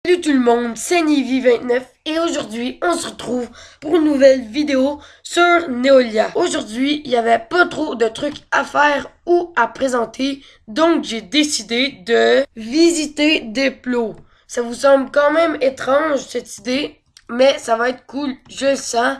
Salut tout le monde, c'est Nivy29 et aujourd'hui on se retrouve pour une nouvelle vidéo sur Neolia. Aujourd'hui il n'y avait pas trop de trucs à faire ou à présenter, donc j'ai décidé de visiter des plots. Ça vous semble quand même étrange cette idée, mais ça va être cool, je le sens.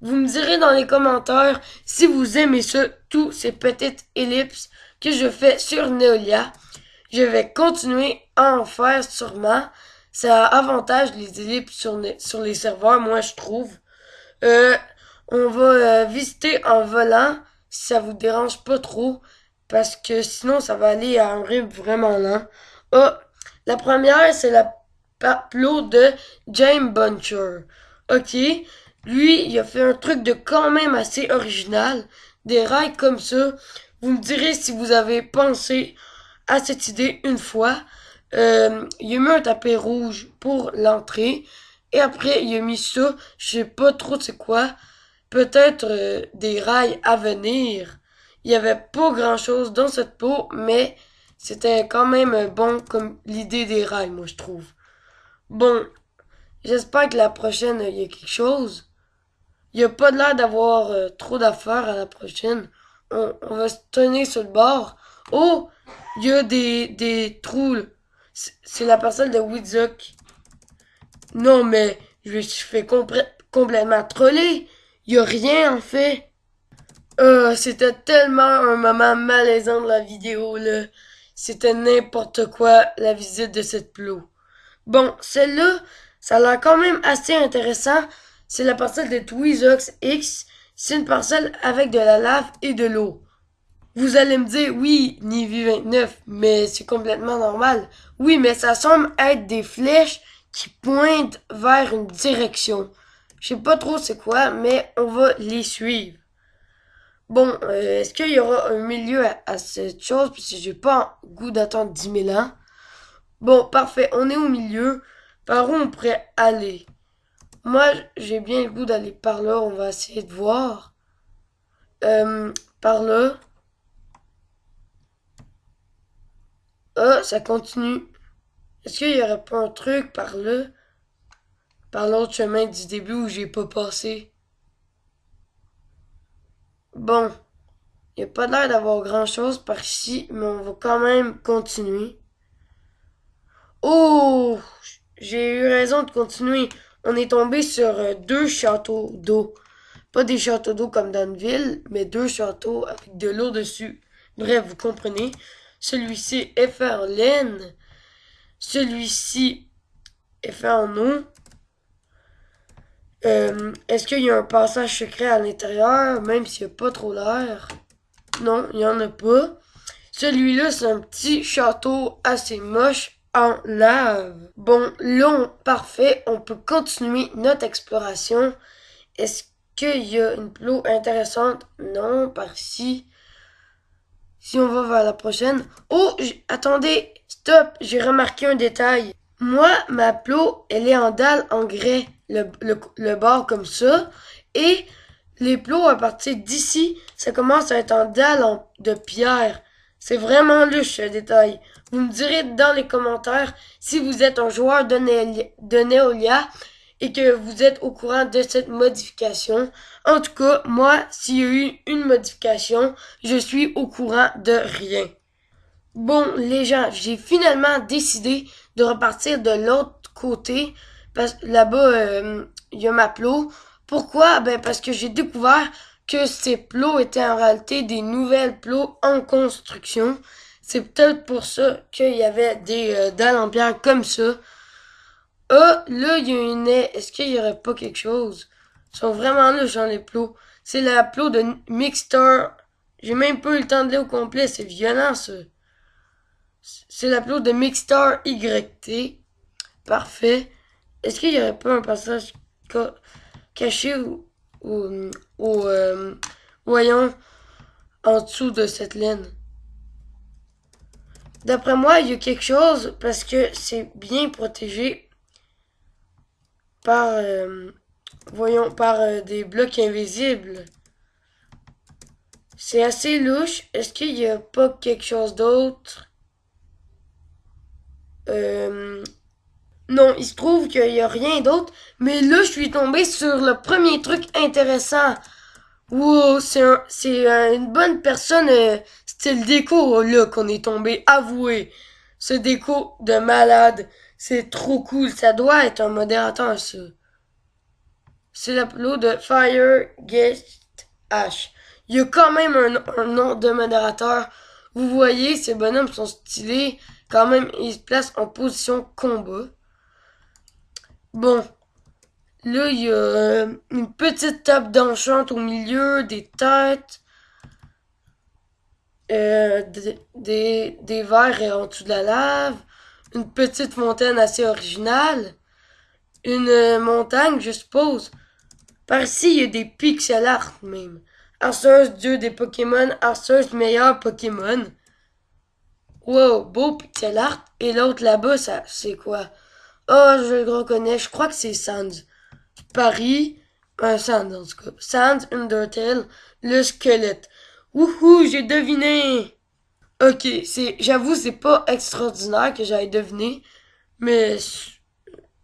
Vous me direz dans les commentaires si vous aimez ça, tous ces petites ellipses que je fais sur Neolia. Je vais continuer à en faire sûrement. Ça avantage les ellipses sur les serveurs, moi je trouve. Euh, on va visiter en volant, si ça vous dérange pas trop, parce que sinon ça va aller à un rythme vraiment lent. Ah, la première, c'est la plot de James Buncher. Ok, lui, il a fait un truc de quand même assez original. Des rails comme ça. Vous me direz si vous avez pensé à cette idée une fois. Il a mis un tapis rouge pour l'entrée. Et après, il a mis ça, je sais pas trop c'est quoi. Peut-être des rails à venir. Il y avait pas grand chose dans cette peau, mais c'était quand même bon comme l'idée des rails, moi je trouve. Bon, j'espère que la prochaine, il y a quelque chose. Il y a pas l'air d'avoir trop d'affaires à la prochaine. On va se tenir sur le bord. Oh, il y a des trous. C'est la parcelle de Wizok. Non, mais je me suis fait complètement troller. Il y a rien en fait. C'était tellement un moment malaisant de la vidéo, là. C'était n'importe quoi, la visite de cette plot. Bon, celle-là, ça a l'air quand même assez intéressant. C'est la parcelle de Twizox X. C'est une parcelle avec de la lave et de l'eau. Vous allez me dire, oui, Nivy29, mais c'est complètement normal. Oui, mais ça semble être des flèches qui pointent vers une direction. Je sais pas trop c'est quoi, mais on va les suivre. Bon, est-ce qu'il y aura un milieu à cette chose? Parce que j'ai pas goût d'attendre 10 000 ans. Bon, parfait, on est au milieu. Par où on pourrait aller? Moi, j'ai bien le goût d'aller par là. On va essayer de voir. Euh, Par là. Ah, ça continue. Est-ce qu'il y aurait pas un truc par là? Par l'autre chemin du début où j'ai pas passé? Bon, il n'y a pas l'air d'avoir grand-chose par ici, mais on va quand même continuer. Oh! J'ai eu raison de continuer. On est tombé sur deux châteaux d'eau. Pas des châteaux d'eau comme dans une ville, mais deux châteaux avec de l'eau dessus. Bref, vous comprenez. Celui-ci est fait en laine. Celui-ci est fait en eau. Est-ce qu'il y a un passage secret à l'intérieur, même s'il n'y a pas trop l'air? Non, il n'y en a pas. Celui-là, c'est un petit château assez moche en lave. Bon, là, parfait, on peut continuer notre exploration. Est-ce qu'il y a une plot intéressante? Non, par ici. Si on va vers la prochaine. Oh, attendez, stop, j'ai remarqué un détail. Moi, ma plot, elle est en dalle en grès, le bord comme ça. Et les plots à partir d'ici, ça commence à être en dalle de pierre. C'est vraiment louche ce détail. Vous me direz dans les commentaires si vous êtes un joueur de Neolia et que vous êtes au courant de cette modification. En tout cas, moi, s'il y a eu une modification, je suis au courant de rien. Bon, les gens, j'ai finalement décidé de repartir de l'autre côté parce que là-bas, il y a ma plot. Pourquoi? Ben parce que j'ai découvert que ces plots étaient en réalité des nouvelles plots en construction. C'est peut-être pour ça qu'il y avait des dalles en pierre comme ça. Ah, là, il y a une haie. Est-ce qu'il y aurait pas quelque chose? Ils sont vraiment là, genre les plots. C'est la plot de Mixstar. J'ai même pas eu le temps de lire au complet, c'est violent ça. C'est la plot de Mixstar YT. Parfait. Est-ce qu'il y aurait pas un passage caché ou voyons, en dessous de cette laine? D'après moi, il y a quelque chose parce que c'est bien protégé par, voyons, par des blocs invisibles. C'est assez louche. Est-ce qu'il y a pas quelque chose d'autre? Euh, Non, il se trouve qu'il y a rien d'autre. Mais là, je suis tombé sur le premier truc intéressant. Wow, une bonne personne, style déco, là, qu'on est tombé. Avoué. Ce déco de malade. C'est trop cool. Ça doit être un modérateur, ça. C'est l'upload de Fire Guest H. Il y a quand même un nom de modérateur. Vous voyez, ces bonhommes sont stylés. Quand même, ils se placent en position combat. Bon, là, il y a une petite table d'enchant au milieu, des têtes, des verres en dessous de la lave, une petite fontaine assez originale, une montagne, je suppose. Par ici, il y a des pixel art même. Arceus, dieu des Pokémon, Arceus, meilleur Pokémon. Wow, beau pixel art. Et l'autre là-bas, ça, c'est quoi? Oh, je le reconnais, je crois que c'est Sans. Paris, Sans en tout cas. Sans Undertale, le squelette. Wouhou, j'ai deviné! Ok, j'avoue, c'est pas extraordinaire que j'aille deviner, mais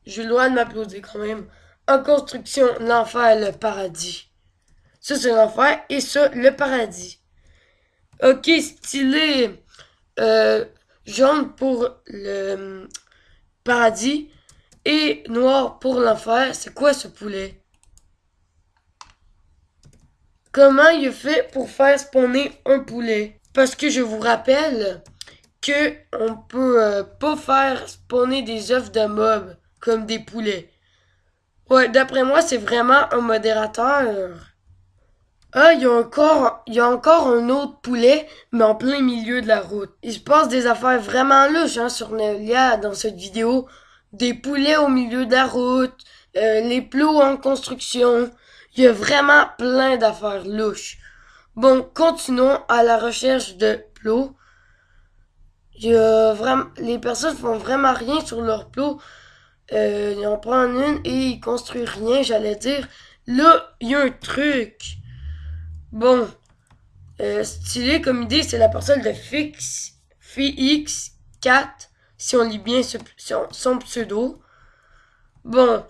j'ai le droit de m'applaudir quand même. En construction, l'enfer, le paradis. Ça, c'est l'enfer, et ça, le paradis. Ok, stylé. Euh, jaune pour le paradis et noir pour l'enfer. C'est quoi ce poulet? Comment il fait pour faire spawner un poulet? Parce que je vous rappelle que on peut pas faire spawner des œufs de mobs comme des poulets. Ouais, d'après moi, c'est vraiment un modérateur. Ah, il y a encore un autre poulet, mais en plein milieu de la route. Il se passe des affaires vraiment louches, hein, sur Neolia dans cette vidéo. Des poulets au milieu de la route, les plots en construction. Il y a vraiment plein d'affaires louches. Bon, continuons à la recherche de plots. Il y a vraiment, les personnes font vraiment rien sur leurs plots. Ils en prennent une et ils construisent rien, j'allais dire. Là, il y a un truc. Bon, stylé comme idée, c'est la parcelle de Fix4, si on lit bien son pseudo. Bon,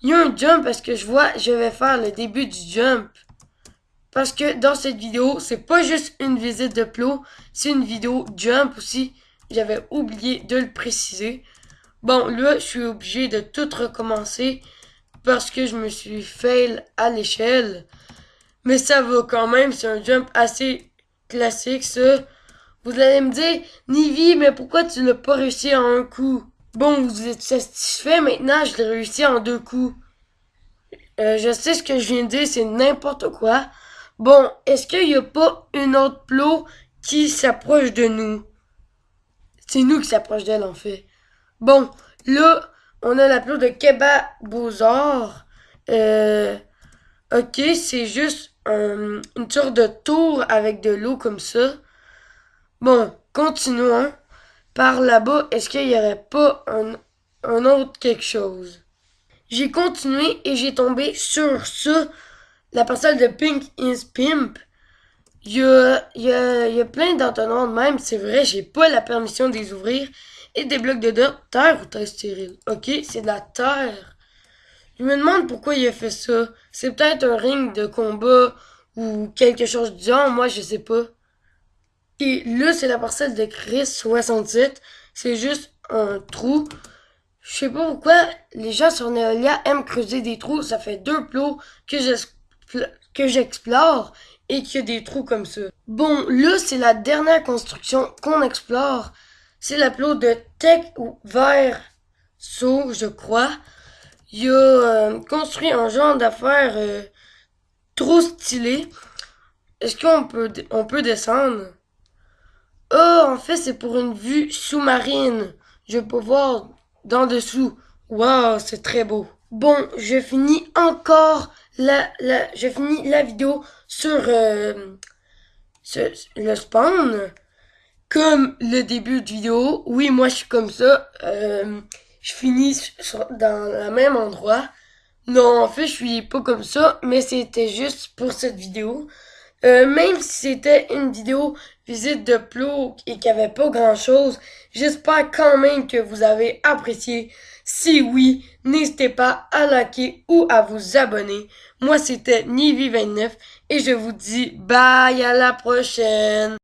il y a un jump parce que je vais faire le début du jump. Parce que dans cette vidéo, c'est pas juste une visite de plot, c'est une vidéo jump aussi. J'avais oublié de le préciser. Bon, là, je suis obligé de tout recommencer parce que je me suis fail à l'échelle. Mais ça va quand même, c'est un jump assez classique, ça. Vous allez me dire, Nivi, mais pourquoi tu l'as pas réussi en un coup? Bon, vous êtes satisfait maintenant, je l'ai réussi en 2 coups. Je sais ce que je viens de dire, c'est n'importe quoi. Bon, est-ce qu'il y a pas une autre plot qui s'approche de nous? C'est nous qui s'approche d'elle, en fait. Bon, là, on a la plot de Keba Bozor. Ok, c'est juste une sorte de tour avec de l'eau comme ça. Bon, continuons. Par là-bas, est-ce qu'il y aurait pas un autre quelque chose? J'ai continué et j'ai tombé sur ça, la parcelle de Pink is Pimp. Il y a plein d'entonnoirs de même, c'est vrai, j'ai pas la permission de les ouvrir. Et des blocs de terre ou terre stérile? Ok, c'est de la terre. Je me demande pourquoi il a fait ça. C'est peut-être un ring de combat ou quelque chose du genre, moi je sais pas. Et là, c'est la parcelle de Chris 67. C'est juste un trou. Je sais pas pourquoi les gens sur Neolia aiment creuser des trous. Ça fait 2 plots que j'explore et qu'il y a des trous comme ça. Bon, là, c'est la dernière construction qu'on explore. C'est la plot de Tech Vert Saut, je crois. Il a construit un genre d'affaire trop stylé. Est-ce on peut descendre? Oh, en fait, c'est pour une vue sous-marine. Je peux voir d'en dessous. Waouh, c'est très beau. Bon, je finis la vidéo sur le spawn. Comme le début de vidéo. Oui, moi, je suis comme ça. Je finis dans le même endroit. Non, en fait, je suis pas comme ça, mais c'était juste pour cette vidéo. Même si c'était une vidéo visite de Plo et qu'il n'y avait pas grand chose, j'espère quand même que vous avez apprécié. Si oui, n'hésitez pas à liker ou à vous abonner. Moi, c'était Nivi29 et je vous dis bye à la prochaine.